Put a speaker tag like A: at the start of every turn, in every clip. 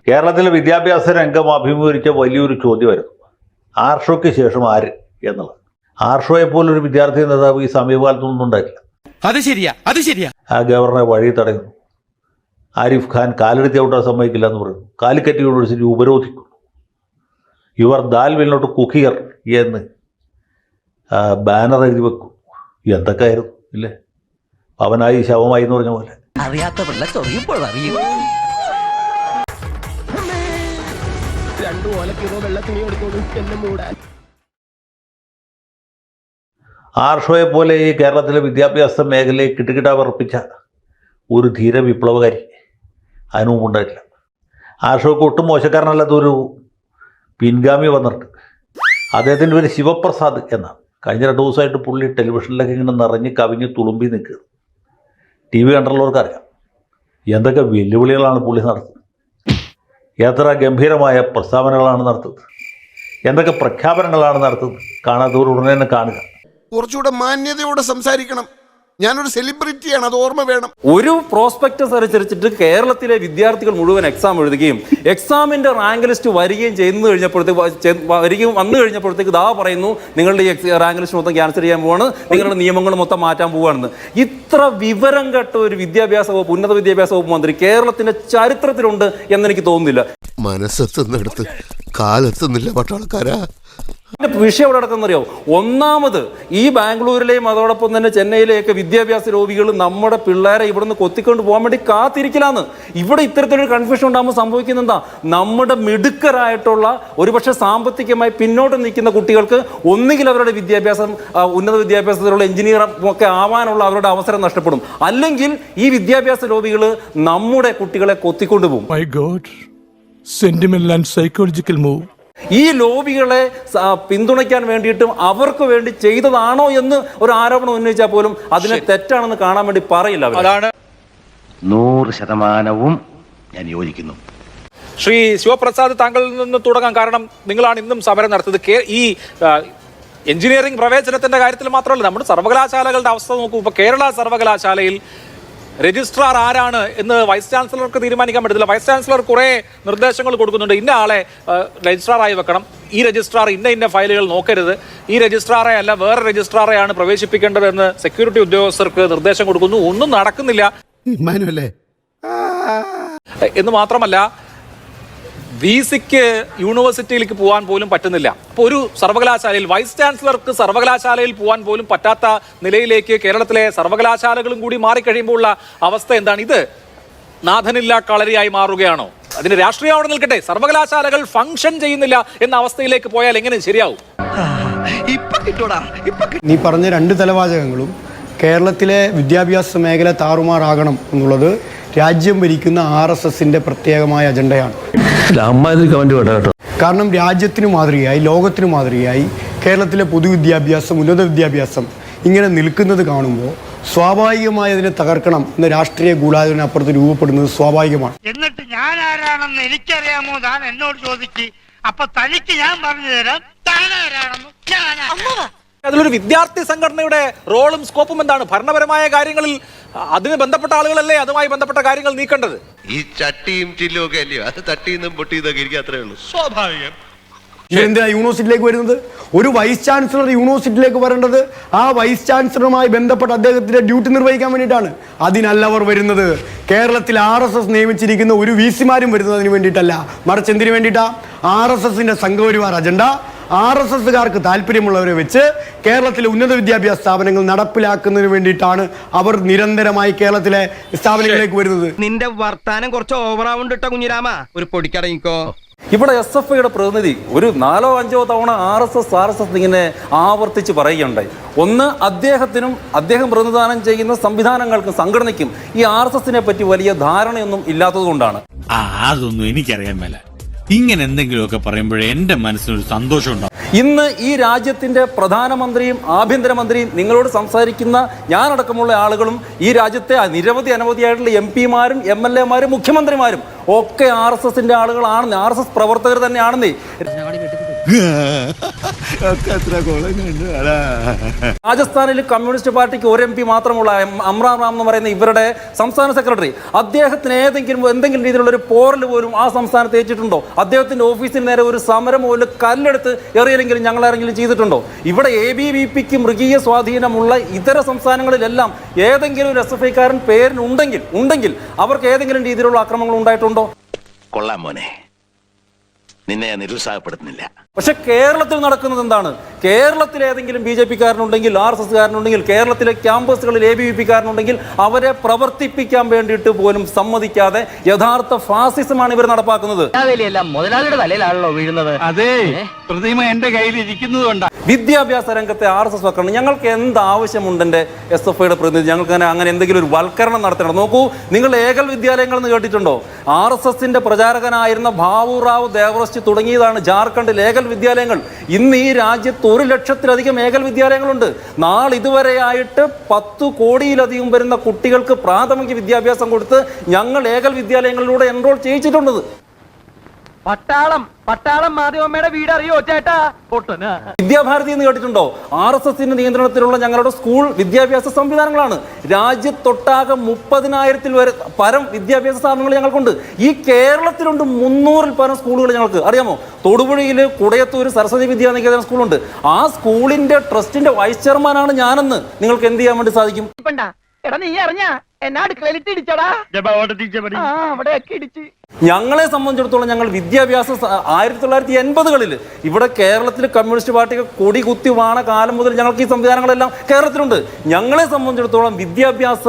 A: കേരളത്തിലെ വിദ്യാഭ്യാസ രംഗം അഭിമുഖീകരിച്ച വലിയൊരു ചോദ്യമായിരുന്നു ആർഷോയ്ക്ക് ശേഷം ആര് എന്നുള്ളത്. ആർഷോയെ പോലൊരു വിദ്യാർത്ഥി നേതാവ് ഈ സമീപകാലത്തൊന്നും ഉണ്ടായില്ല.
B: അത് ശരിയാ.
A: ആ ഗവർണറെ വഴി തടയുന്നു. ആരിഫ് ഖാൻ കാലെടുത്ത് ചവിട്ടാൻ സമ്മതിക്കില്ല എന്ന് പറയുന്നു. കാലിക്കറ്റ് യൂണിവേഴ്സിറ്റി ഉപരോധിക്കുന്നു. Your dal will not cook here എന്ന് ബാനർ എഴുതി വെക്കും. എന്തൊക്കെയായിരുന്നു ഇല്ലേ? അവനായി ശവമായി എന്ന് പറഞ്ഞ പോലെ.
C: അറിയാത്ത പിള്ള ചൊറിയുമ്പോൾ അറിയും.
A: ആർഷോയെ പോലെ ഈ കേരളത്തിലെ വിദ്യാഭ്യാസ മേഖലയെ കിട്ടുകിട്ടാവർപ്പിച്ച ഒരു ധീര വിപ്ലവകാരി അതിനു മുമ്പുണ്ടായിട്ടില്ല. ആർഷോയ്ക്ക് ഒട്ടും മോശക്കാരനല്ലാത്തൊരു പിൻഗാമി വന്നിട്ടുണ്ട്. അദ്ദേഹത്തിൻ്റെ പേര് ശിവപ്രസാദ് എന്നാണ്. കഴിഞ്ഞ 2 ദിവസമായിട്ട് പുള്ളി ടെലിവിഷനിലൊക്കെ ഇങ്ങനെ നിറഞ്ഞ് കവിഞ്ഞ് തുളുമ്പി നിൽക്കുക. TV കണ്ടുള്ളവർക്ക് അറിയാം എന്തൊക്കെ വെല്ലുവിളികളാണ് പുള്ളി നടത്തുന്നത്, എത്ര ഗംഭീരമായ പ്രസ്താവനകളാണ് നടത്തുന്നത്, എന്തൊക്കെ പ്രഖ്യാപനങ്ങളാണ് നടത്തുന്നത്. കാണാത്തവർ ഉടനെ തന്നെ കാണുക.
D: കുറച്ചുകൂടെ മാന്യതയോടെ സംസാരിക്കണം. ഞാനൊരു സെലിബ്രിറ്റിയാണ്, അത് ഓർമ്മ വേണം.
E: ഒരു പ്രോസ്പെക്ടസ് അനുസരിച്ചിട്ട് കേരളത്തിലെ വിദ്യാർത്ഥികൾ മുഴുവൻ എക്സാം എഴുതുകയും എക്സാമിന്റെ റാങ്ക് ലിസ്റ്റ് വരികയും വന്നു കഴിഞ്ഞപ്പോഴത്തേക്ക് ദാ പറയുന്നു നിങ്ങളുടെ ഈ റാങ്ക് ലിസ്റ്റ് മൊത്തം ക്യാൻസൽ ചെയ്യാൻ പോവാണ്, നിങ്ങളുടെ നിയമങ്ങൾ മൊത്തം മാറ്റാൻ പോവാണെന്ന്. ഇത്ര വിവരം കെട്ട ഒരു വിദ്യാഭ്യാസ വകുപ്പ്, ഉന്നത വിദ്യാഭ്യാസ വകുപ്പ് മന്ത്രി കേരളത്തിന്റെ ചരിത്രത്തിലുണ്ട് എന്നെനിക്ക് തോന്നുന്നില്ല.
D: മനസ്സെത്തുന്നിടത്ത് കാലെത്തുന്നില്ല പട്ടാളക്കാരാ.
E: വിഷയം എവിടെ നടക്കുന്നറിയോ? ഒന്നാമത് ഈ ബാംഗ്ലൂരിലെയും അതോടൊപ്പം തന്നെ ചെന്നൈയിലെയൊക്കെ വിദ്യാഭ്യാസ രോഗികൾ നമ്മുടെ പിള്ളേരെ ഇവിടുന്ന് കൊത്തിക്കൊണ്ട് പോകാൻ വേണ്ടി കാത്തിരിക്കലാന്ന്. ഇവിടെ ഇത്തരത്തിലൊരു കൺഫ്യൂഷൻ ഉണ്ടാകുമ്പോൾ സംഭവിക്കുന്ന എന്താ? നമ്മുടെ മിടുക്കരായിട്ടുള്ള ഒരുപക്ഷെ സാമ്പത്തികമായി പിന്നോട്ട് നിൽക്കുന്ന കുട്ടികൾക്ക് ഒന്നുകിൽ അവരുടെ വിദ്യാഭ്യാസം ഉന്നത വിദ്യാഭ്യാസത്തിലുള്ള എഞ്ചിനീയർ ഒക്കെ ആവാനുള്ള അവരുടെ അവസരം നഷ്ടപ്പെടും, അല്ലെങ്കിൽ ഈ വിദ്യാഭ്യാസ രോഗികൾ നമ്മുടെ കുട്ടികളെ കൊത്തിക്കൊണ്ട് പോകും.
F: My God, sentimental and psychological move.
E: ഈ ലോബികളെ പിന്തുണയ്ക്കാൻ വേണ്ടിയിട്ടും അവർക്ക് വേണ്ടി ചെയ്തതാണോ എന്ന് ഒരു ആരോപണം ഉന്നയിച്ചാൽ പോലും അതിനെ തെറ്റാണെന്ന് കാണാൻ വേണ്ടി പറയില്ല.
B: അതാണ്
C: 100% ഞാൻ യോജിക്കുന്നു.
B: ശ്രീ ശിവപ്രസാദ്, താങ്കളിൽ നിന്ന് തുടങ്ങാം. കാരണം നിങ്ങളാണ് ഇന്നും സമരം നടത്തുന്നത്. ഈ എഞ്ചിനീയറിംഗ് പ്രവേശനത്തിന്റെ കാര്യത്തിൽ മാത്രമല്ല, നമ്മുടെ സർവകലാശാലകളുടെ അവസ്ഥ നോക്കൂ. ഇപ്പോൾ കേരള സർവകലാശാലയിൽ രജിസ്ട്രാർ ആരാണ് എന്ന് വൈസ് ചാൻസലർക്ക് തീരുമാനിക്കാൻ പറ്റത്തില്ല. വൈസ് ചാൻസലർ കുറേ നിർദ്ദേശങ്ങൾ കൊടുക്കുന്നുണ്ട്. ഇന്ന ആളെ രജിസ്ട്രാറായി വെക്കണം, ഈ രജിസ്ട്രാർ ഇന്ന ഫയലുകൾ നോക്കരുത്, ഈ രജിസ്ട്രാറെ അല്ല വേറെ രജിസ്ട്രാറെയാണ് പ്രവേശിപ്പിക്കേണ്ടതെന്ന് സെക്യൂരിറ്റി ഉദ്യോഗസ്ഥർക്ക് നിർദ്ദേശം കൊടുക്കുന്നു. ഒന്നും നടക്കുന്നില്ല എന്ന് മാത്രമല്ല, VCക്ക് യൂണിവേഴ്സിറ്റിയിലേക്ക് പോകാൻ പോലും പറ്റുന്നില്ല. അപ്പോൾ ഒരു സർവകലാശാലയിൽ വൈസ് ചാൻസലർക്ക് സർവകലാശാലയിൽ പോകാൻ പോലും പറ്റാത്ത നിലയിലേക്ക് കേരളത്തിലെ സർവകലാശാലകളും കൂടി മാറിക്കഴിയുമ്പോൾ ഉള്ള അവസ്ഥ എന്താണ്? ഇത് നാഥനില്ല കളരിയായി മാറുകയാണോ? അതിന് രാഷ്ട്രീയം അവിടെ നിൽക്കട്ടെ, സർവകലാശാലകൾ ഫംഗ്ഷൻ ചെയ്യുന്നില്ല എന്ന അവസ്ഥയിലേക്ക് പോയാൽ എങ്ങനെ ശരിയാവും?
G: നീ പറഞ്ഞ 2 തലവാചകങ്ങളും കേരളത്തിലെ വിദ്യാഭ്യാസ മേഖല താറുമാറാകണം എന്നുള്ളത് രാജ്യം ഭരിക്കുന്ന RSSന്റെ പ്രത്യേകമായ അജണ്ടയാണ്. കാരണം രാജ്യത്തിന് മാതൃകയായി, ലോകത്തിന് മാതൃകയായി കേരളത്തിലെ പൊതുവിദ്യാഭ്യാസം, ഉന്നത വിദ്യാഭ്യാസം ഇങ്ങനെ നിൽക്കുന്നത് കാണുമ്പോൾ സ്വാഭാവികമായി അതിനെ തകർക്കണം എന്ന രാഷ്ട്രീയ ഗൂഢാലോചനപ്പുറത്ത് രൂപപ്പെടുന്നത് സ്വാഭാവികമാണ്.
H: എന്നിട്ട് ഞാൻ ആരാണെന്ന് എനിക്കറിയാമോ? താൻ എന്നോട് ചോദിക്ക്, അപ്പൊ തനിക്ക് ഞാൻ പറഞ്ഞു തരാം താൻ ആരാണെന്ന്.
B: അതിലൊരു വിദ്യാർത്ഥി സംഘടനയുടെ റോളും സ്കോപ്പും എന്താണ്? ഭരണപരമായ കാര്യങ്ങളിൽ അതിന് ബന്ധപ്പെട്ട ആളുകളല്ലേ അതുമായി ബന്ധപ്പെട്ട കാര്യങ്ങൾ നീക്കേണ്ടത്.
D: ഈ ചട്ടിയും ചില്ലും ഒക്കെ അല്ലയോ, അത് തട്ടിന്നും പൊട്ടിയതൊക്കെ എനിക്ക് അത്രേ ഉള്ളൂ.
H: സ്വാഭാവികം.
G: എന്തിനാ യൂണിവേഴ്സിറ്റിയിലേക്ക് വരുന്നത്? ഒരു വൈസ് ചാൻസലർ യൂണിവേഴ്സിറ്റിയിലേക്ക് വരേണ്ടത് ആ വൈസ് ചാൻസലറുമായി ബന്ധപ്പെട്ട് അദ്ദേഹത്തിന്റെ ഡ്യൂട്ടി നിർവഹിക്കാൻ വേണ്ടിയിട്ടാണ്. അതിനല്ല അവർ വരുന്നത്. കേരളത്തിൽ RSS നിയമിച്ചിരിക്കുന്ന ഒരു VCമാരും വരുന്നതിന് വേണ്ടിയിട്ടല്ല, മറിച്ച് എന്തിനു വേണ്ടിയിട്ടാ? RSSന്റെ സംഘപരിവാർ അജണ്ട RSSകാർക്ക് താല്പര്യമുള്ളവരെ വെച്ച് കേരളത്തിലെ ഉന്നത വിദ്യാഭ്യാസ സ്ഥാപനങ്ങൾ നടപ്പിലാക്കുന്നതിന് വേണ്ടിയിട്ടാണ് അവർ നിരന്തരമായി കേരളത്തിലെ സ്ഥാപനങ്ങളിലേക്ക് വരുന്നത്.
C: നിന്റെ വർത്താനം കുറച്ച് ഓവറാവുണ്ട് കേട്ടോ കുഞ്ഞിരാമ, ഒരു പൊടിക്കടങ്ങിക്കോ.
E: ഇവിടെ SFIയുടെ പ്രതിനിധി ഒരു 4 or 5 തവണ RSS ഇങ്ങനെ ആവർത്തിച്ച് പറയുകയുണ്ടായി. ഒന്ന്, അദ്ദേഹം പ്രതിനിധാനം ചെയ്യുന്ന സംവിധാനങ്ങൾക്കും സംഘടനയ്ക്കും ഈ RSSനെ പറ്റി വലിയ ധാരണയൊന്നും ഇല്ലാത്തത് കൊണ്ടാണ്.
I: അതൊന്നും എനിക്കറിയാൻ മേല. ഇങ്ങനെ എന്തെങ്കിലുമൊക്കെ പറയുമ്പോഴേ എന്റെ മനസ്സിനൊരു സന്തോഷം ഉണ്ടാവും.
E: ഇന്ന് ഈ രാജ്യത്തിന്റെ പ്രധാനമന്ത്രിയും ആഭ്യന്തരമന്ത്രിയും നിങ്ങളോട് സംസാരിക്കുന്ന ഞാനടക്കമുള്ള ആളുകളും ഈ രാജ്യത്തെ അനവധിയായിട്ടുള്ള MP മാരും MLA മാരും മുഖ്യമന്ത്രിമാരും ഒക്കെ RSSന്റെ ആളുകളാണെന്ന്, RSS പ്രവർത്തകർ തന്നെയാണെന്നേ. രാജസ്ഥാനിൽ കമ്മ്യൂണിസ്റ്റ് പാർട്ടിക്ക് ഒരു MP മാത്രമുള്ള അമ്രാം റാം എന്ന് പറയുന്ന ഇവരുടെ സംസ്ഥാന സെക്രട്ടറി, അദ്ദേഹത്തിന് എന്തെങ്കിലും രീതിയിലുള്ള ഒരു പോറൽ പോലും ആ സംസ്ഥാനത്ത് ഏറ്റിട്ടുണ്ടോ? അദ്ദേഹത്തിന്റെ ഓഫീസിന് നേരെ ഒരു സമരം പോലും കല്ലെടുത്ത് എറിയലെങ്കിലും ഞങ്ങൾ ആരെങ്കിലും ചെയ്തിട്ടുണ്ടോ? ഇവിടെ ABVPക്ക് മൃഗീയ സ്വാധീനമുള്ള ഇതര സംസ്ഥാനങ്ങളിലെല്ലാം ഏതെങ്കിലും ഒരു SFIക്കാരൻ പേരിനുണ്ടെങ്കിൽ അവർക്ക് ഏതെങ്കിലും രീതിയിലുള്ള ആക്രമണങ്ങൾ ഉണ്ടായിട്ടുണ്ടോ?
J: കൊള്ളാം മോനെ, നിന്നെ ഞാൻ നിരുത്സാഹപ്പെടുത്തുന്നില്ല.
E: പക്ഷെ കേരളത്തിൽ നടക്കുന്നത് എന്താണ്? കേരളത്തിൽ ഏതെങ്കിലും BJPക്കാരനുണ്ടെങ്കിൽ, RSSകാരനുണ്ടെങ്കിൽ, കേരളത്തിലെ ക്യാമ്പസുകളിൽ ABVPക്കാരനുണ്ടെങ്കിൽ അവരെ പ്രവർത്തിപ്പിക്കാൻ വേണ്ടിയിട്ട് പോലും സമ്മതിക്കാതെ യഥാർത്ഥ ഫാസിസമാണ് ഇവർ നടപ്പാക്കുന്നത്.
C: മുതലാളിയുടെ തലയിലാണല്ലോ വീഴുന്നത്.
H: അതെ, പ്രതിമ എന്റെ കയ്യിൽ ഇരിക്കുന്നത് കൊണ്ടാ.
E: വിദ്യാഭ്യാസ രംഗത്തെ RSS വൽക്കരണം, ഞങ്ങൾക്ക് എന്ത് ആവശ്യമുണ്ട്? എൻ്റെ SFIയുടെ പ്രതിനിധി ഞങ്ങൾക്ക് അങ്ങനെ എന്തെങ്കിലും ഒരു വൽക്കരണം നടത്തണം. നോക്കൂ, നിങ്ങൾ ഏകൽ വിദ്യാലയങ്ങൾ എന്ന് കേട്ടിട്ടുണ്ടോ? RSSന്റെ പ്രചാരകനായിരുന്ന ബാബുറാവ് ദേവറസ്റ്റ് തുടങ്ങിയതാണ് ജാർഖണ്ഡിൽ ഏകൽ വിദ്യാലയങ്ങൾ. ഇന്ന് ഈ രാജ്യത്ത് 1 ലക്ഷത്തിലധികം ഏകൽ വിദ്യാലയങ്ങളുണ്ട്. നാളിതുവരെയായിട്ട് 10 കോടിയിലധികം വരുന്ന കുട്ടികൾക്ക് പ്രാഥമിക വിദ്യാഭ്യാസം കൊടുത്ത് ഞങ്ങൾ ഏകൽ വിദ്യാലയങ്ങളിലൂടെ എൻറോൾ ചെയ്യിച്ചിട്ടുള്ളത്.
C: പട്ടാളം മാധവമ്മയുടെ വീട് അറിയോ ചേട്ടാ?
E: വിദ്യാഭാരതി എന്ന് കേട്ടിട്ടുണ്ടോ? RSSന്റെ നിയന്ത്രണത്തിലുള്ള ഞങ്ങളുടെ സ്കൂൾ വിദ്യാഭ്യാസ സംവിധാനങ്ങളാണ്. രാജ്യത്തൊട്ടാകെ 30,000-ൽ പരം വിദ്യാഭ്യാസ സ്ഥാപനങ്ങൾ ഞങ്ങൾക്കുണ്ട്. ഈ കേരളത്തിലുണ്ട് 300-ൽ പരം സ്കൂളുകൾ ഞങ്ങൾക്ക്. അറിയാമോ? തൊടുപുഴയിൽ കുടയത്തൂർ സരസ്വതി വിദ്യാനികേതന സ്കൂളുണ്ട്. ആ സ്കൂളിന്റെ ട്രസ്റ്റിന്റെ വൈസ് ചെയർമാനാണ് ഞാനെന്ന് നിങ്ങൾക്ക് എന്ത് ചെയ്യാൻ വേണ്ടി സാധിക്കും?
C: നീ അറിഞ്ഞ എന്നാ അടുക്കളയിലിട്ട് ഇടിച്ചടാ?
E: ഞങ്ങളെ സംബന്ധിച്ചിടത്തോളം ഞങ്ങൾ വിദ്യാഭ്യാസ 1980-കളിൽ ഇവിടെ കേരളത്തിൽ കമ്മ്യൂണിസ്റ്റ് പാർട്ടിക്ക് കൊടി കുത്തി വാണ കാലം മുതൽ ഞങ്ങൾക്ക് ഈ സംവിധാനങ്ങളെല്ലാം കേരളത്തിലുണ്ട്. ഞങ്ങളെ സംബന്ധിച്ചിടത്തോളം വിദ്യാഭ്യാസ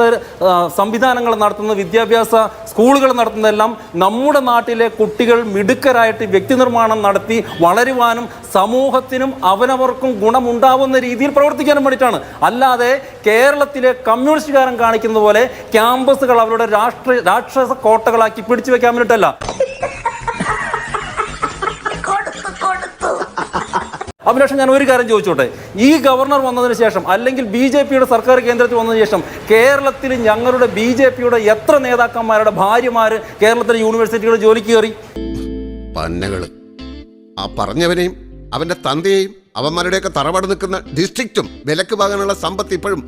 E: സംവിധാനങ്ങൾ നടത്തുന്ന, വിദ്യാഭ്യാസ സ്കൂളുകൾ നടത്തുന്നതെല്ലാം നമ്മുടെ നാട്ടിലെ കുട്ടികൾ മിടുക്കരായിട്ട് വ്യക്തി നിർമ്മാണം നടത്തി വളരുവാനും സമൂഹത്തിനും അവനവർക്കും ഗുണമുണ്ടാവുന്ന രീതിയിൽ പ്രവർത്തിക്കാനും വേണ്ടിയിട്ടാണ്. അല്ലാതെ കേരളത്തിലെ കമ്മ്യൂണിസ്റ്റുകാരൻ കാണിക്കുന്നത് പോലെ ക്യാമ്പസുകൾ അവരുടെ രാക്ഷസ കോട്ടകളാക്കി പിടിച്ചു വെക്കാൻ വേണ്ടിയിട്ടല്ല. അഭിലാഷം, ഞാൻ ഒരു കാര്യം ചോദിച്ചോട്ടെ. ഈ ഗവർണർ വന്നതിന് ശേഷം, അല്ലെങ്കിൽ BJPയുടെ സർക്കാർ കേന്ദ്രത്തിൽ വന്നതിന് ശേഷം കേരളത്തിൽ ഞങ്ങളുടെ BJPയുടെ എത്ര നേതാക്കന്മാരുടെ ഭാര്യമാര് കേരളത്തിലെ യൂണിവേഴ്സിറ്റികളിൽ ജോലിക്ക് കയറി?
D: പന്നകള് ആ പറഞ്ഞവനെയും അവന്റെ തന്തയെയും അവന്മാരുടെയൊക്കെ തറവാട് നിൽക്കുന്ന ഡിസ്ട്രിക്റ്റും വിലക്ക് വാങ്ങാനുള്ള സമ്പത്ത് ഇപ്പോഴും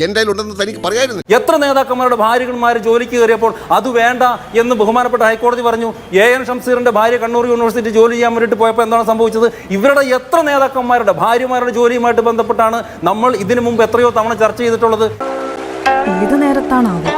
D: എൻ്റെ ഉണ്ടെന്ന് തനിക്ക് പറയായിരുന്നു.
E: എത്ര നേതാക്കന്മാരുടെ ഭാര്യകന്മാർ ജോലിക്ക് കയറിയപ്പോൾ അത് വേണ്ട എന്ന് ബഹുമാനപ്പെട്ട ഹൈക്കോടതി പറഞ്ഞു. AN ഷംസീറിന്റെ ഭാര്യ കണ്ണൂർ യൂണിവേഴ്സിറ്റി ജോലി ചെയ്യാൻ വേണ്ടിയിട്ട് പോയപ്പോൾ എന്താണ് സംഭവിച്ചത്? ഇവരുടെ എത്ര നേതാക്കന്മാരുടെ ഭാര്യമാരുടെ ജോലിയുമായിട്ട് ബന്ധപ്പെട്ടാണ് നമ്മൾ ഇതിനു മുമ്പ് എത്രയോ തവണ ചർച്ച ചെയ്തിട്ടുള്ളത്?
K: ഏത് നേരത്താണാവോ?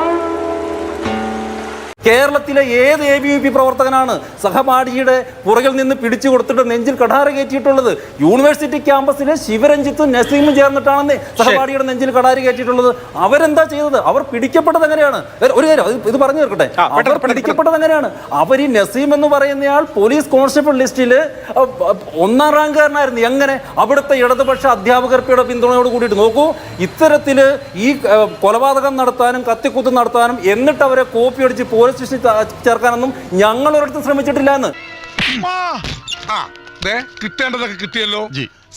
E: കേരളത്തിലെ ഏത് ABVP പ്രവർത്തകനാണ് സഹപാഠിയുടെ പുറകിൽ നിന്ന് പിടിച്ചു കൊടുത്തിട്ട് നെഞ്ചിൽ കഠാര കയറ്റിയിട്ടുള്ളത്? യൂണിവേഴ്സിറ്റി ക്യാമ്പസിലെ ശിവരഞ്ജിത്തും നസീമും ചേർന്നിട്ടാണെന്ന് സഹപാഠിയുടെ നെഞ്ചിൽ കഠാര കയറ്റിയിട്ടുള്ളത്. അവരെന്താ ചെയ്തത്? അവർ പിടിക്കപ്പെട്ടത് എങ്ങനെയാണ്? ഒരു കാര്യം ഇത് പറഞ്ഞു തീർക്കട്ടെ. അവർ പിടിക്കപ്പെട്ടത് എങ്ങനെയാണ്? അവർ ഈ നസീം എന്ന് പറയുന്നയാൾ പോലീസ് കോൺസ്റ്റബിൾ ലിസ്റ്റിൽ 1ാം റാങ്കുകാരനായിരുന്നു. എങ്ങനെ? അവിടുത്തെ ഇടതുപക്ഷ അധ്യാപകരുടെ പിന്തുണയോട് കൂടിയിട്ട്. നോക്കൂ, ഇത്തരത്തിൽ ഈ കൊലപാതകം നടത്താനും കത്തിക്കുത്ത് നടത്താനും എന്നിട്ട് അവരെ കോപ്പി അടിച്ച് പോലീസ് സ്റ്റേഷനിൽ ചേർക്കാനൊന്നും ഞങ്ങൾ ഒരിടത്തും ശ്രമിച്ചിട്ടില്ല എന്ന്.
F: കിട്ടേണ്ടതൊക്കെ കിട്ടിയല്ലോ,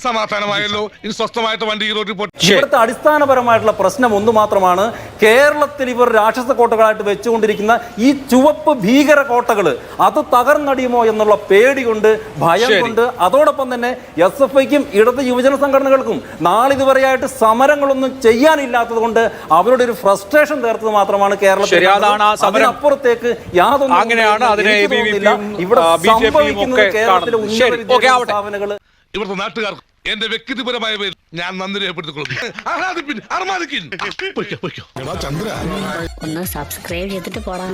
F: സമാധാനമായല്ലോ. ഇനി സ്വസ്ഥമായിട്ട് വണ്ടി
E: ഇവിടുത്തെ അടിസ്ഥാനപരമായിട്ടുള്ള പ്രശ്നം ഒന്ന് മാത്രമാണ്. കേരളത്തിൽ ഇവർ രാക്ഷസ കോട്ടകളായിട്ട് വെച്ചുകൊണ്ടിരിക്കുന്ന ഈ ചുവപ്പ് ഭീകര കോട്ടകൾ അത് തകർന്നടിയുമോ എന്നുള്ള പേടി കൊണ്ട്, ഭയം കൊണ്ട്, അതോടൊപ്പം തന്നെ SFIക്കും ഇടത് യുവജന സംഘടനകൾക്കും നാളിതുവരെയായിട്ട് സമരങ്ങളൊന്നും ചെയ്യാനില്ലാത്തത് കൊണ്ട് അവരുടെ ഒരു ഫ്രസ്ട്രേഷൻ തീർത്തത് മാത്രമാണ് കേരളത്തിൽ. അതിനപ്പുറത്തേക്ക് യാതൊന്നും ഇവിടെ സംഭവിക്കുന്നത് കേരളത്തിലെ ഉന്നത വിദ്യാഭ്യാസ സ്ഥാപനങ്ങൾ.
F: ഇവിടുത്തെ നാട്ടുകാർക്ക് എന്റെ വ്യക്തിപരമായ പേരിൽ ഞാൻ നന്ദി രേഖപ്പെടുത്തിക്കൊള്ളുന്നു.
K: ഒന്ന് സബ്സ്ക്രൈബ് ചെയ്തിട്ട് പോടാ.